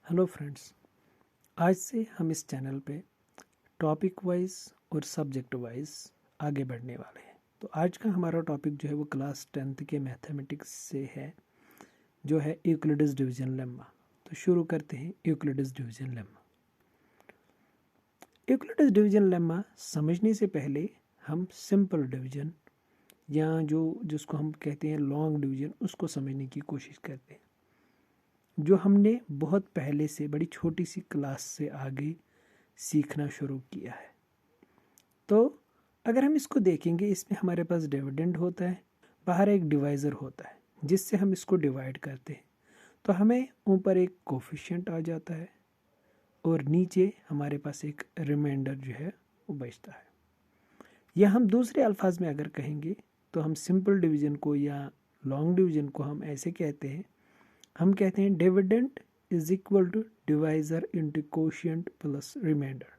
Hello friends, आज से हम इस चैनल पे टॉपिक वाइज और सब्जेक्ट वाइज आगे बढ़ने वाले हैं। तो आज का हमारा टॉपिक जो है वो क्लास 10th के मैथमेटिक्स से है, जो है यूक्लिड्स डिवीजन लेम्मा। तो शुरू करते हैं Euclid's division lemma. Euclid's division lemma समझने से पहले हम सिंपल डिवीजन या जिसको हम कहते हैं लॉन्ग डिवीजन उसको समझने की कोशिश करते हैं, जो हमने बहुत पहले से बड़ी छोटी सी क्लास से आगे सीखना शुरू किया है। तो अगर हम इसको देखेंगे, इसमें हमारे पास डिविडेंड होता है, बाहर एक डिवाइज़र होता है जिससे हम इसको डिवाइड करते हैं। तो हमें ऊपर एक कोफिशिएंट आ जाता है और नीचे हमारे पास एक रिमाइंडर जो है वो बचता है। या हम दूसरे अल्फाज में अगर कहेंगे तो हम सिंपल डिवीज़न को या लॉन्ग डिवीज़न को हम ऐसे कहते हैं, हम कहते हैं dividend is equal to divisor into quotient plus remainder.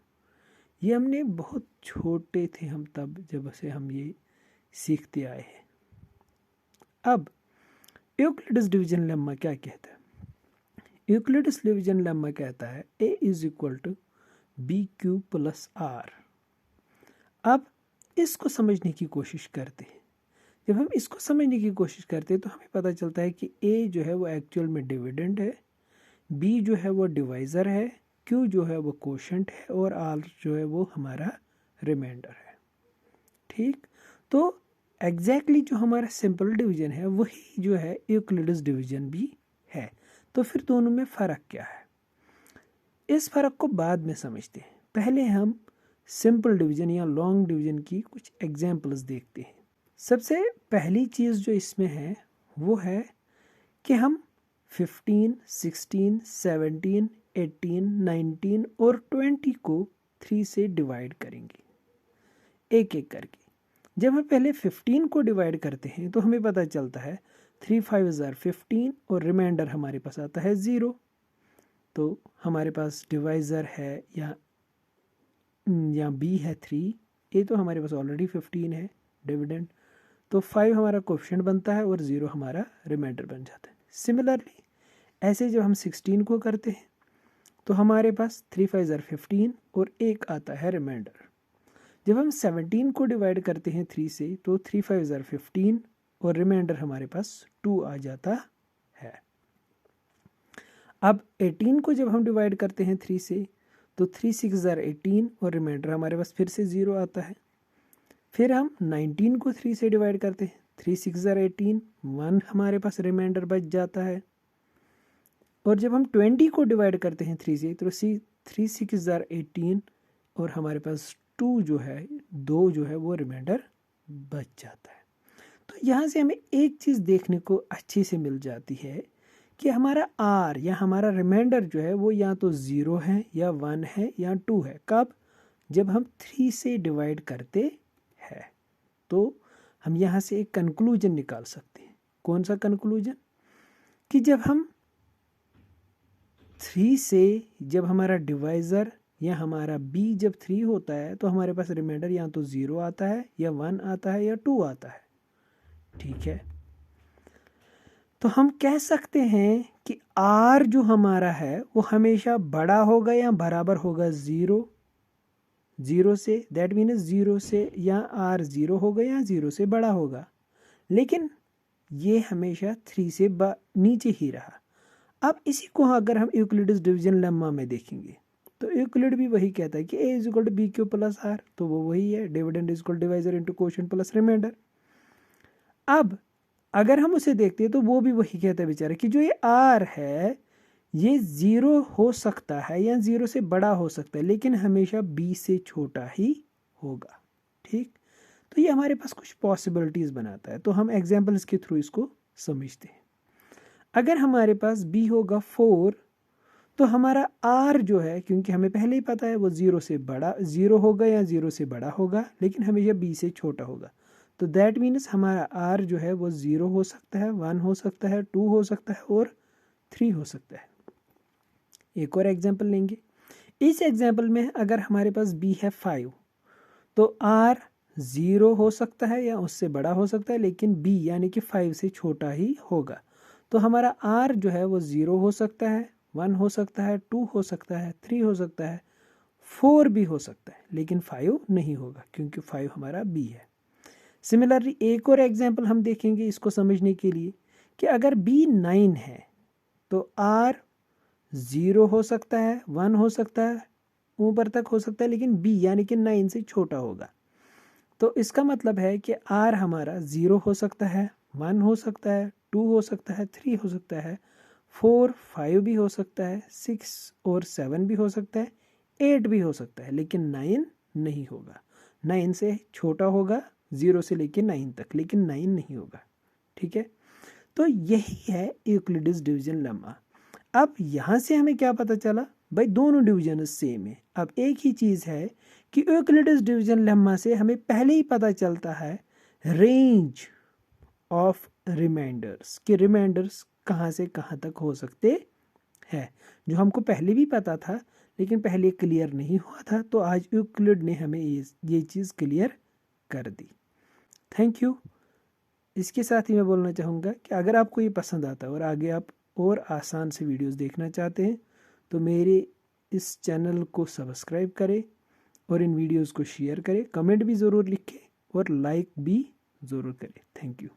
ये हमने बहुत छोटे थे हम तब, जब से हम ये सीखते आए हैं। अब यूक्लिड्स डिवीजन लेम्मा क्या कहता है? यूक्लिड्स डिवीजन लेम्मा कहता है a is equal to B Q plus R. अब इसको समझने की कोशिश करते हैं। जब हम इसको समझने की कोशिश करते हैं तो हमें पता चलता है कि a जो है वो एक्चुअल में डिविडेंड है, b जो है वो डिवाइज़र है, q जो है वो कोशेंट है और r जो है वो हमारा रिमाइंडर है। ठीक, तो एग्जैक्टली जो हमारा सिंपल डिवीजन है वही जो है यूक्लिड्स डिवीजन भी है। तो फिर दोनों में फ़र्क क्या है, इस फ़र्क को बाद में समझते हैं। पहले हम सिंपल डिवीजन या लॉन्ग डिवीजन की कुछ एग्जांपल्स देखते हैं। सबसे पहली चीज़ जो इसमें है वो है कि हम 15, 16, 17, 18, 19 और 20 को 3 से डिवाइड करेंगे एक एक करके। जब हम पहले 15 को डिवाइड करते हैं तो हमें पता चलता है 3 5 ज़ार 15 और रिमाइंडर हमारे पास आता है 0। तो हमारे पास डिवाइज़र है या b है 3, ये तो हमारे पास ऑलरेडी 15 है डिविडेंड, तो 5 हमारा कोफिशिएंट बनता है और 0 हमारा रिमाइंडर बन जाता है। सिमिलरली ऐसे जब हम 16 को करते हैं तो हमारे पास 3 5 ज़ार 15 और 1 आता है रिमाइंडर। जब हम 17 को डिवाइड करते हैं 3 से तो 3 5 ज़ार 15 और रिमाइंडर हमारे पास 2 आ जाता है। अब 18 को जब हम डिवाइड करते हैं 3 से तो 3 6 ज़ार 18 और रिमाइंडर हमारे पास फिर से 0 आता है। फिर हम 19 को 3 से डिवाइड करते हैं, 3 6 ज़ार 18, 1 हमारे पास रिमाइंडर बच जाता है। और जब हम 20 को डिवाइड करते हैं 3 से तो 3 6 ज़ार 18 और हमारे पास 2 जो है 2 जो है वो रिमाइंडर बच जाता है। तो यहाँ से हमें एक चीज़ देखने को अच्छी से मिल जाती है कि हमारा r या हमारा रिमाइंडर जो है वो या तो 0 है या 1 है या 2 है। कब? जब हम 3 से डिवाइड करते हैं। तो हम यहाँ से एक कंक्लूजन निकाल सकते हैं। कौन सा कंक्लूजन? कि जब हम 3 से जब हमारा डिवाइज़र या हमारा b जब 3 होता है तो हमारे पास रिमाइंडर या तो 0 आता है या 1 आता है या 2 आता है। ठीक है, तो हम कह सकते हैं कि r जो हमारा है वो हमेशा बड़ा होगा या बराबर होगा 0 से। दैट मीन्स 0 से या r 0 होगा या 0 से बड़ा होगा, लेकिन ये हमेशा 3 से नीचे ही रहा। अब इसी को अगर हम यूक्लिड्स डिवीजन लेम्मा में देखेंगे तो यूक्लिड भी वही कहता है कि a is equal to B Q plus R, तो वो वही है, dividend is equal divisor into quotient plus remainder. अब अगर हम उसे देखते हैं तो वो भी वही कहता है बेचारा कि जो ये r है ये 0 हो सकता है या 0 से बड़ा हो सकता है, लेकिन हमेशा b से छोटा ही होगा। ठीक, तो ये हमारे पास कुछ पॉसिबिलिटीज़ बनाता है। तो हम एग्जाम्पल्स के थ्रू इसको समझते हैं। अगर हमारे पास b होगा 4 तो हमारा r जो है, क्योंकि हमें पहले ही पता है वो 0 होगा या 0 से बड़ा होगा, लेकिन हमेशा b से छोटा होगा। तो दैट मीन्स हमारा r जो है वो 0 हो सकता है, 1 हो सकता है, 2 हो सकता है और 3 हो सकता है। एक और एग्जाम्पल लेंगे। इस एग्जाम्पल में अगर हमारे पास b है 5 तो r 0 हो सकता है या उससे बड़ा हो सकता है, लेकिन b यानी कि 5 से छोटा ही होगा। तो हमारा r जो है वो 0 हो सकता है, 1 हो सकता है, 2 हो सकता है, 3 हो सकता है, 4 भी हो सकता है, लेकिन 5 नहीं होगा क्योंकि 5 हमारा बी है। सिमिलरली एक और एग्जांपल हम देखेंगे इसको समझने के लिए कि अगर बी 9 है तो आर 0 हो सकता है, 1 हो सकता है, ऊपर तक हो सकता है, लेकिन बी यानी कि 9 से छोटा होगा। तो इसका मतलब है कि आर हमारा 0 हो सकता है, 1 हो सकता है, 2 हो सकता है, 3 हो सकता है, 4 5 भी हो सकता है, 6 और 7 भी हो सकता है, 8 भी हो सकता है, लेकिन 9 नहीं होगा। 9 से छोटा होगा, 0 से लेकर 9 तक, लेकिन 9 नहीं होगा। ठीक है, तो यही है यूक्लिड्स डिवीजन लेम्मा। अब यहाँ से हमें क्या पता चला, भाई दोनों डिवीजन सेम है। अब एक ही चीज़ है कि यूक्लिड्स डिवीजन लेम्मा से हमें पहले ही पता चलता है रेंज ऑफ रिमाइंडर्स, कि रिमाइंडर्स कहाँ से कहाँ तक हो सकते हैं, जो हमको पहले भी पता था लेकिन पहले क्लियर नहीं हुआ था। तो आज यूक्लिड ने हमें ये चीज़ क्लियर कर दी। Thank you. इसके साथ ही मैं बोलना चाहूँगा कि अगर आपको ये पसंद आता है और आगे आप और आसान से वीडियोस देखना चाहते हैं तो मेरे इस चैनल को सब्सक्राइब करें और इन वीडियोस को शेयर करें, कमेंट भी ज़रूर लिखें और लाइक भी ज़रूर करें। Thank you.